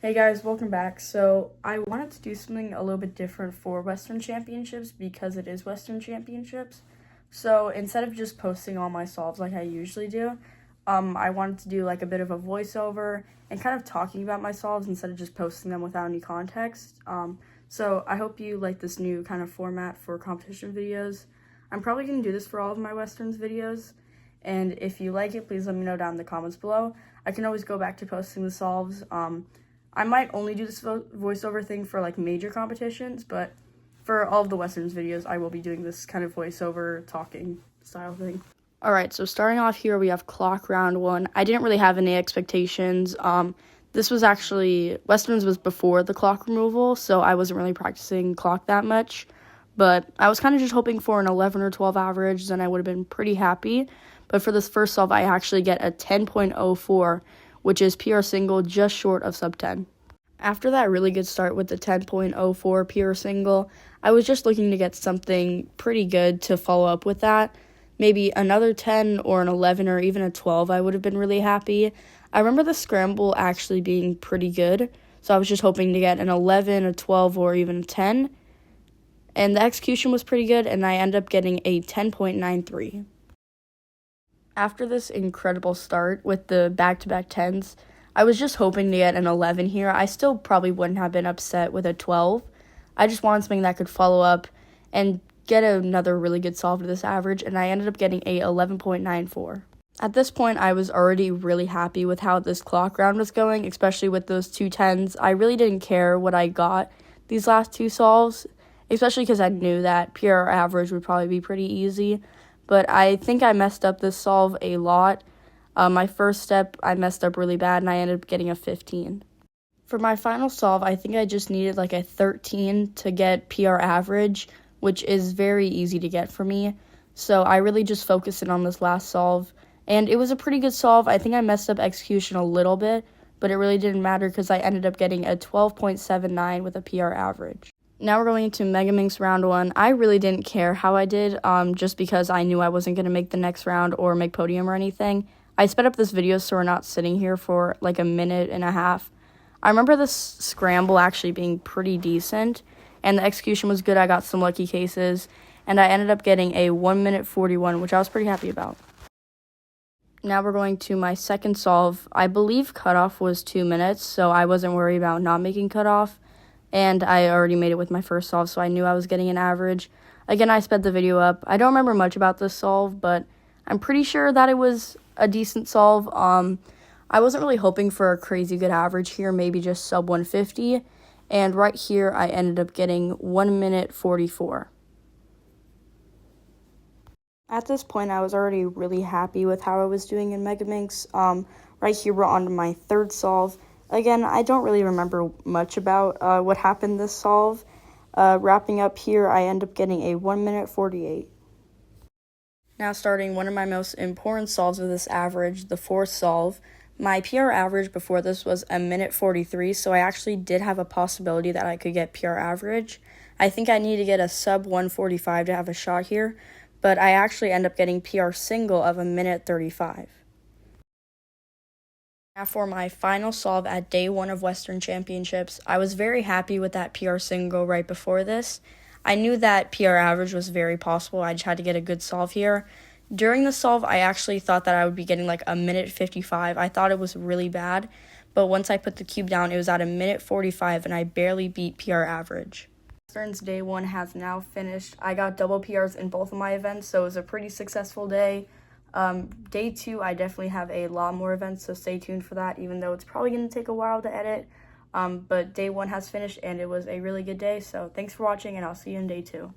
Hey guys, welcome back. So I wanted to do something a little bit different for Western Championships because it is Western Championships. So instead of just posting all my solves like I usually do, I wanted to do like a bit of a voiceover and kind of talking about my solves instead of just posting them without any context. So I hope you like this new kind of format for competition videos. I'm probably going to do this for all of my Westerns videos. And if you like it, please let me know down in the comments below. I can always go back to posting the solves. I might only do this voiceover thing for like major competitions, but for all of the Westerns videos, I will be doing this kind of voiceover talking style thing. All right, so starting off here, we have clock round 1. I didn't really have any expectations. This was actually, Westerns was before the clock removal, so I wasn't really practicing clock that much. But I was kind of just hoping for an 11 or 12 average, then I would have been pretty happy. But for this first solve, I actually get a 10.04, which is PR single just short of sub 10. After that really good start with the 10.04 PR single, I was just looking to get something pretty good to follow up with that. Maybe another 10 or an 11 or even a 12, I would have been really happy. I remember the scramble actually being pretty good, so I was just hoping to get an 11, a 12, or even a 10. And the execution was pretty good, and I ended up getting a 10.93. After this incredible start with the back-to-back 10s, I was just hoping to get an 11 here. I still probably wouldn't have been upset with a 12. I just wanted something that could follow up and get another really good solve to this average, and I ended up getting a 11.94. At this point, I was already really happy with how this clock round was going, especially with those two 10s. I really didn't care what I got these last two solves, especially because I knew that PR average would probably be pretty easy. But I think I messed up this solve a lot. My first step, I messed up really bad, and I ended up getting a 15. For my final solve, I think I just needed like a 13 to get PR average, which is very easy to get for me. So I really just focused in on this last solve, and it was a pretty good solve. I think I messed up execution a little bit, but it really didn't matter because I ended up getting a 12.79 with a PR average. Now we're going into Mega Minx round 1. I really didn't care how I did, just because I knew I wasn't going to make the next round or make podium or anything. I sped up this video so we're not sitting here for like a minute and a half. I remember this scramble actually being pretty decent, and the execution was good. I got some lucky cases, and I ended up getting a 1 minute 41, which I was pretty happy about. Now we're going to my second solve. I believe cutoff was 2 minutes, so I wasn't worried about not making cutoff. And I already made it with my first solve, so I knew I was getting an average. Again, I sped the video up. I don't remember much about this solve, but I'm pretty sure that it was a decent solve. I wasn't really hoping for a crazy good average here, maybe just sub 150. And right here, I ended up getting 1 minute 44. At this point, I was already really happy with how I was doing in Mega Minx. Right here, we're on to my third solve. Again, I don't really remember much about what happened this solve. Wrapping up here, I end up getting a 1 minute 48. Now starting one of my most important solves of this average, the fourth solve. My PR average before this was a minute 43, so I actually did have a possibility that I could get PR average. I think I need to get a sub 145 to have a shot here, but I actually end up getting PR single of a minute 35. Now for my final solve at day 1 of Western Championships, I was very happy with that PR single right before this. I knew that PR average was very possible. I just had to get a good solve here. During the solve, I actually thought that I would be getting like a minute 55. I thought it was really bad, but once I put the cube down, it was at a minute 45, and I barely beat PR average. Westerns day 1 has now finished. I got double PRs in both of my events, so it was a pretty successful day. Day 2, I definitely have a lot more events, so stay tuned for that, even though it's probably going to take a while to edit. But day 1 has finished, and it was a really good day, so thanks for watching, and I'll see you in day 2.